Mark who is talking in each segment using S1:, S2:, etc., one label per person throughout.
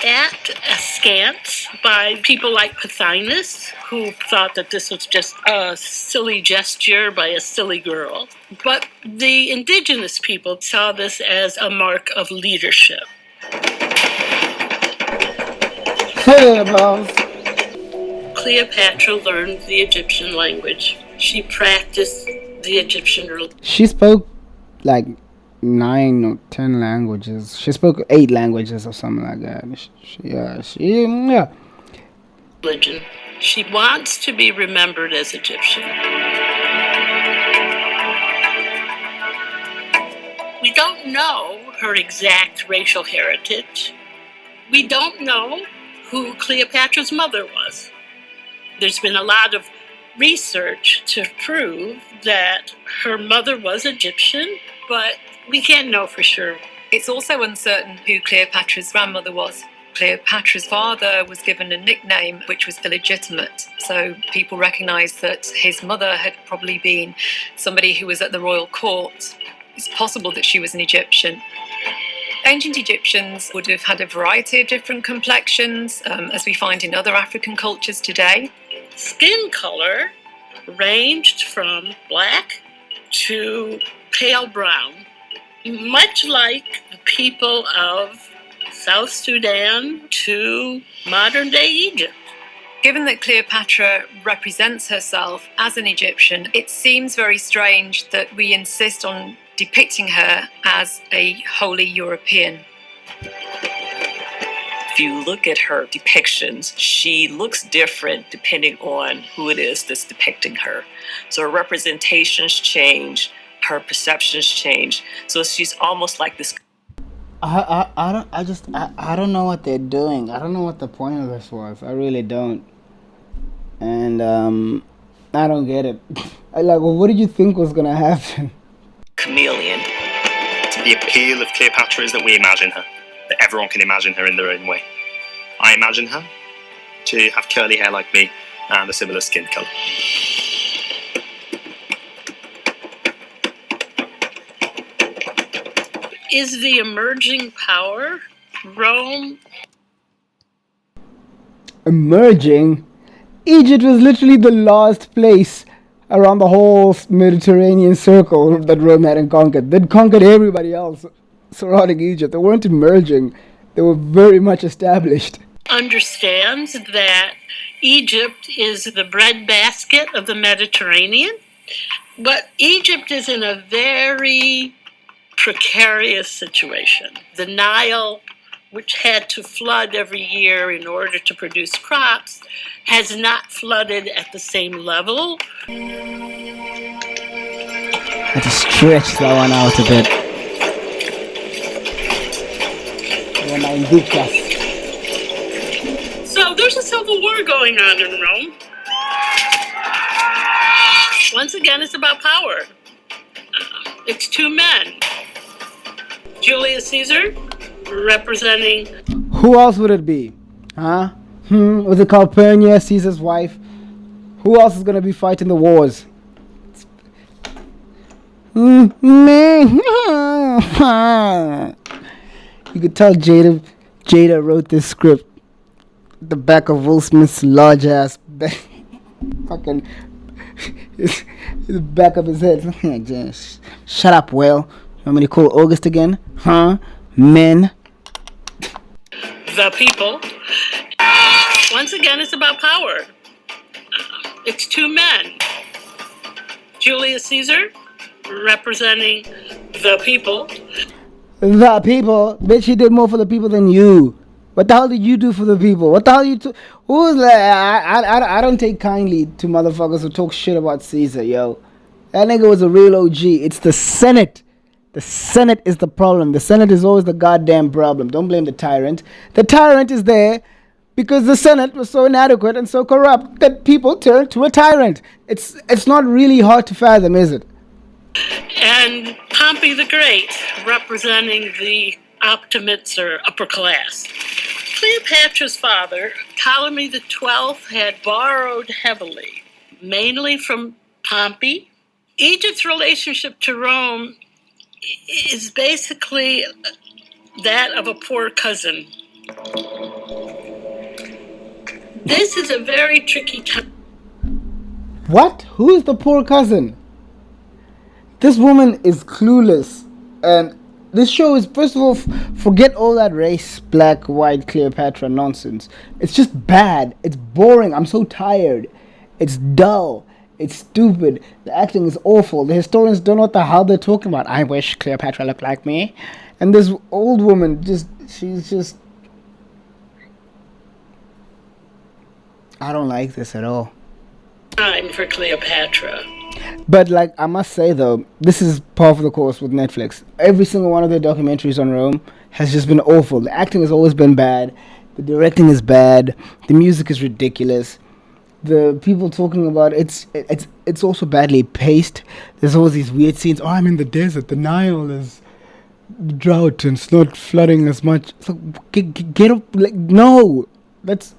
S1: at askance by people like Pothinus, who thought that this was just a silly gesture by a silly girl. But the indigenous people saw this as a mark of leadership. Cleopatra learned the Egyptian language. She practiced the Egyptian religion.
S2: She spoke like 9 or 10 languages. She spoke 8 languages or something like that. Yeah.
S1: She wants to be remembered as Egyptian. We don't know her exact racial heritage. We don't know who Cleopatra's mother was. There's been a lot of research to prove that her mother was Egyptian, but we can't know for sure.
S3: It's also uncertain who Cleopatra's grandmother was. Cleopatra's father was given a nickname which was illegitimate, so people recognise that his mother had probably been somebody who was at the royal court. It's possible that she was an Egyptian. Ancient Egyptians would have had a variety of different complexions, as we find in other African cultures today.
S1: Skin color ranged from black to pale brown, much like the people of South Sudan to modern-day Egypt.
S3: Given that Cleopatra represents herself as an Egyptian, it seems very strange that we insist on depicting her as a wholly European.
S4: If you look at her depictions, she looks different depending on who it is that's depicting her. So her representations change, her perceptions change. So she's almost like this.
S2: I don't know what they're doing. I don't know what the point of this was. I really don't. And I don't get it. What did you think was gonna happen?
S4: Chameleon.
S5: The appeal of Cleopatra is that we imagine her, that everyone can imagine her in their own way. I imagine her to have curly hair like me and a similar skin colour.
S1: Is the emerging power Rome?
S2: Emerging? Egypt was literally the last place around the whole Mediterranean circle that Rome hadn't conquered. They'd conquered everybody else surrounding Egypt. They weren't emerging. They were very much established.
S1: Understands that Egypt is the breadbasket of the Mediterranean, but Egypt is in a very precarious situation. The Nile, which had to flood every year in order to produce crops, has not flooded at the same level.
S2: I had to stretch that one out a bit.
S1: So there's a civil war going on in Rome. Once again, it's about power. It's two men. Julius Caesar, representing...
S2: Who else would it be? Huh? Was it Calpurnia, Caesar's wife? Who else is going to be fighting the wars? Me. You could tell Jada wrote this script. The back of Will Smith's large ass fucking the back of his head. Shut up, Will. You want me to call August again? Huh? Men.
S1: The people. Once again, it's about power. It's two men. Julius Caesar, representing the people.
S2: The people? Bitch, he did more for the people than you. What the hell did you do for the people? What the hell you who's like... I don't take kindly to motherfuckers who talk shit about Caesar, yo. That nigga was a real OG. It's the Senate. The Senate is the problem. The Senate is always the goddamn problem. Don't blame the tyrant. The tyrant is there because the Senate was so inadequate and so corrupt that people turned to a tyrant. It's not really hard to fathom, is it?
S1: And Pompey the Great, representing the optimates or upper class. Cleopatra's father, Ptolemy XII, had borrowed heavily, mainly from Pompey. Egypt's relationship to Rome is basically that of a poor cousin. This is a very tricky time.
S2: What? Who is the poor cousin? This woman is clueless. And this show is, first of all, forget all that race, black, white, Cleopatra nonsense. It's just bad. It's boring. I'm so tired. It's dull. It's stupid. The acting is awful. The historians don't know what the hell they're talking about. I wish Cleopatra looked like me. And this old woman, she's just. I don't like this at all.
S1: Time for Cleopatra.
S2: But like I must say though, this is par of the course with Netflix. Every single one of their documentaries on Rome has just been awful. The acting has always been bad. The directing is bad. The music is ridiculous. The people talking about it's also badly paced. There's always these weird scenes. Oh, I'm in the desert. The Nile is drought and it's not flooding as much. So get up. Like no, that's.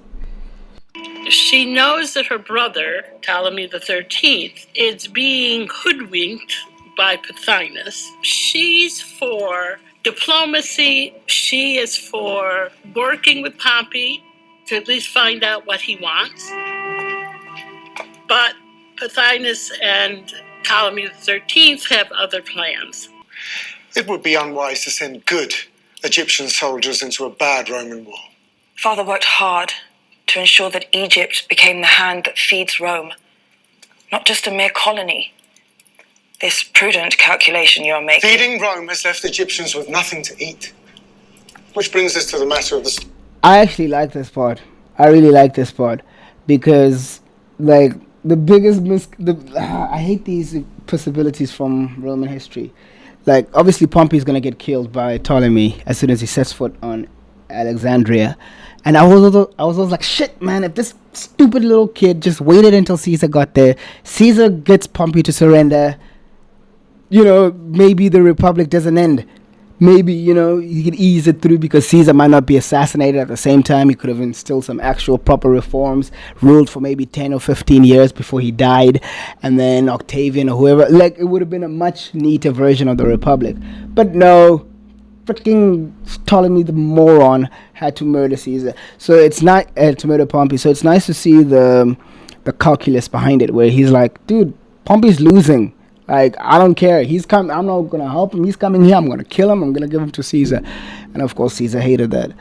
S1: She knows that her brother, Ptolemy the 13th, is being hoodwinked by Pothinus. She's for diplomacy. She is for working with Pompey to at least find out what he wants. But Pothinus and Ptolemy the 13th have other plans.
S6: It would be unwise to send good Egyptian soldiers into a bad Roman war.
S7: Father worked hard to ensure that Egypt became the hand that feeds Rome, not just a mere colony. This prudent calculation you're making...
S6: Feeding Rome has left Egyptians with nothing to eat. Which brings us to the matter of the...
S2: I actually like this part. I really like this part. Because, like, the biggest I hate these possibilities from Roman history. Like, obviously Pompey's gonna get killed by Ptolemy as soon as he sets foot on Alexandria. And I was always like, shit, man, if this stupid little kid just waited until Caesar got there, Caesar gets Pompey to surrender, maybe the Republic doesn't end. Maybe, you could ease it through because Caesar might not be assassinated at the same time. He could have instilled some actual proper reforms, ruled for maybe 10 or 15 years before he died, and then Octavian or whoever. Like, it would have been a much neater version of the Republic. But no, freaking Ptolemy the moron had to murder Caesar. So it's not to murder Pompey. So it's nice to see the calculus behind it, where he's like, dude, Pompey's losing. Like, I don't care. He's coming. I'm not gonna help him. He's coming here. I'm gonna kill him. I'm gonna give him to Caesar. And of course, Caesar hated that.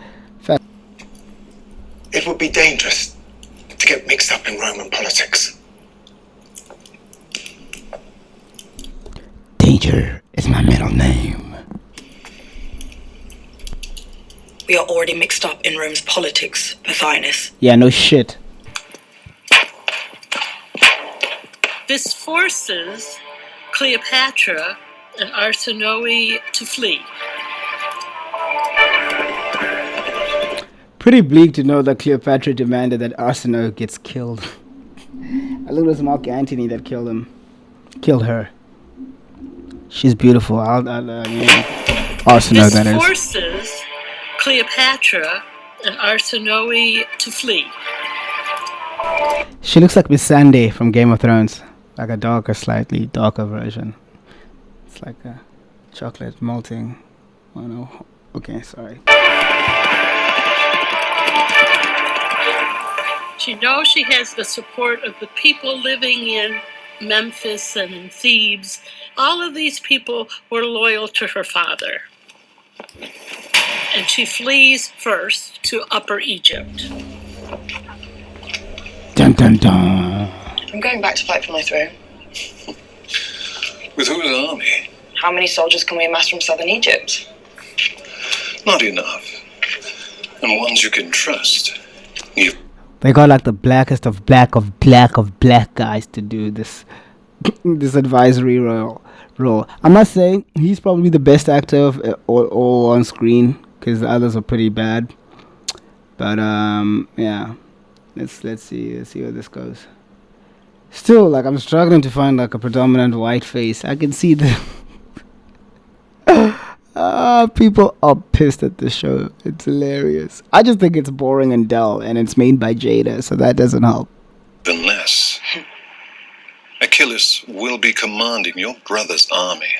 S6: It would be dangerous to get mixed up in Roman politics.
S2: Danger is my middle name.
S7: We are already mixed up in Rome's politics, Pothinus.
S2: Yeah, no shit.
S1: This forces Cleopatra and Arsinoe to flee.
S2: Pretty bleak to know that Cleopatra demanded that Arsinoe gets killed. I think it was Mark Antony that killed her. She's beautiful. Arsinoe, that is.
S1: This forces Cleopatra and Arsinoe to flee.
S2: She looks like Miss Sunday from Game of Thrones. Like a slightly darker version. It's like a chocolate molting. Oh no. Okay, sorry.
S1: She knows she has the support of the people living in Memphis and in Thebes. All of these people were loyal to her father. And she flees first to Upper Egypt.
S2: Dun dun dun.
S7: I'm going back to fight for my throne.
S8: With whose army?
S7: How many soldiers can we amass from southern Egypt?
S8: Not enough. And ones you can trust.
S2: They got like the blackest of black guys to do this this advisory role. I must say, he's probably the best actor of all on screen, because the others are pretty bad. But yeah, let's see where this goes. Still, like, I'm struggling to find like a predominant white face. I can see the people are pissed at this show. It's hilarious. I just think it's boring and dull, and it's made by Jada, so that doesn't help.
S8: Even less. Achilles will be commanding your brother's army.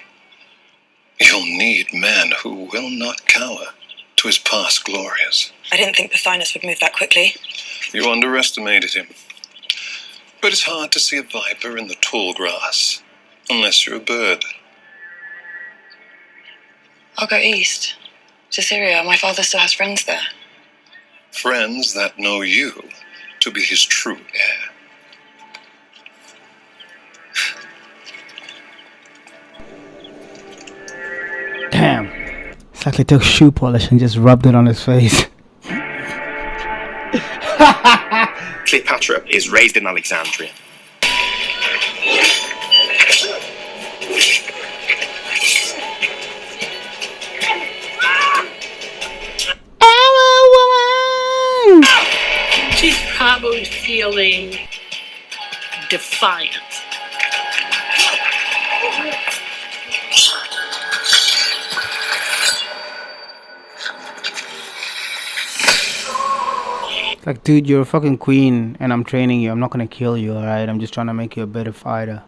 S8: You'll need men who will not cower to his past glories.
S7: I didn't think Pothinus would move that quickly.
S8: You underestimated him. But it's hard to see a viper in the tall grass, unless you're a bird.
S7: I'll go east, to Syria. My father still has friends there.
S8: Friends that know you to be his true heir.
S2: Damn. It's like they took shoe polish and just rubbed it on his face.
S5: Cleopatra is raised in Alexandria.
S1: She's probably feeling defiant.
S2: Like, dude, you're a fucking queen and I'm training you. I'm not gonna kill you, alright? I'm just trying to make you a better fighter.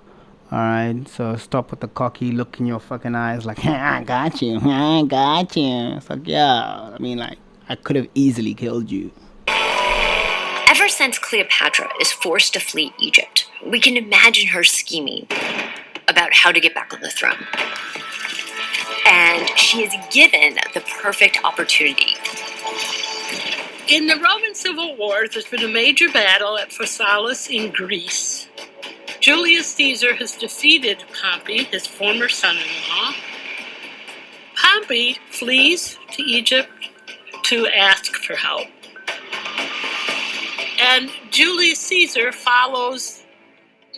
S2: Alright? So stop with the cocky look in your fucking eyes like, I got you, I got you. It's like, yeah, I mean, like, I could have easily killed you.
S9: Ever since Cleopatra is forced to flee Egypt, we can imagine her scheming about how to get back on the throne. And she is given the perfect opportunity.
S1: In the Roman Civil War, there's been a major battle at Pharsalus in Greece. Julius Caesar has defeated Pompey, his former son-in-law. Pompey flees to Egypt to ask for help. And Julius Caesar follows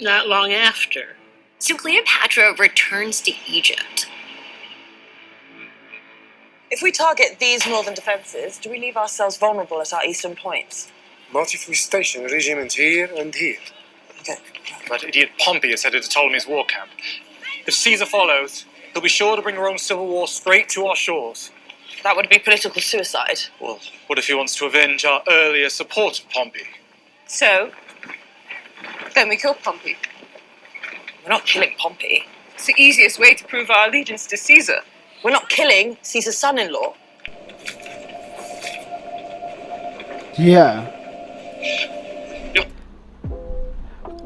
S1: not long after.
S9: So Cleopatra returns to Egypt.
S7: If we target these northern defences, do we leave ourselves vulnerable at our eastern points?
S6: What if we station regiments here and here?
S7: Okay.
S10: That idiot Pompey is headed to Ptolemy's war camp. If Caesar follows, he'll be sure to bring Rome's civil war straight to our shores.
S7: That would be political suicide.
S10: Well, what if he wants to avenge our earlier support of Pompey?
S7: So, then we kill Pompey. We're not killing Pompey.
S11: It's the easiest way to prove our allegiance to Caesar.
S7: We're not killing Caesar's son-in-law.
S2: Yeah.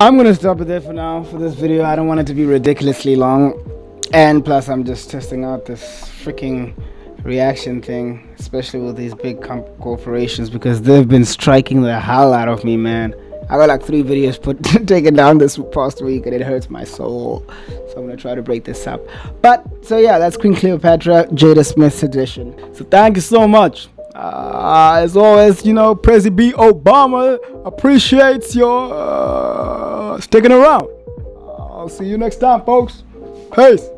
S2: I'm gonna stop it there for now for this video. I don't want it to be ridiculously long. And plus I'm just testing out this freaking reaction thing, especially with these big corporations, because they've been striking the hell out of me, man. I got like 3 videos taken down this past week and it hurts my soul. So I'm gonna try to break this up. But so yeah, that's Queen Cleopatra, Jada Smith's edition. So thank you so much. As always, you know, President B. Obama appreciates your sticking around. I'll see you next time, folks. Peace.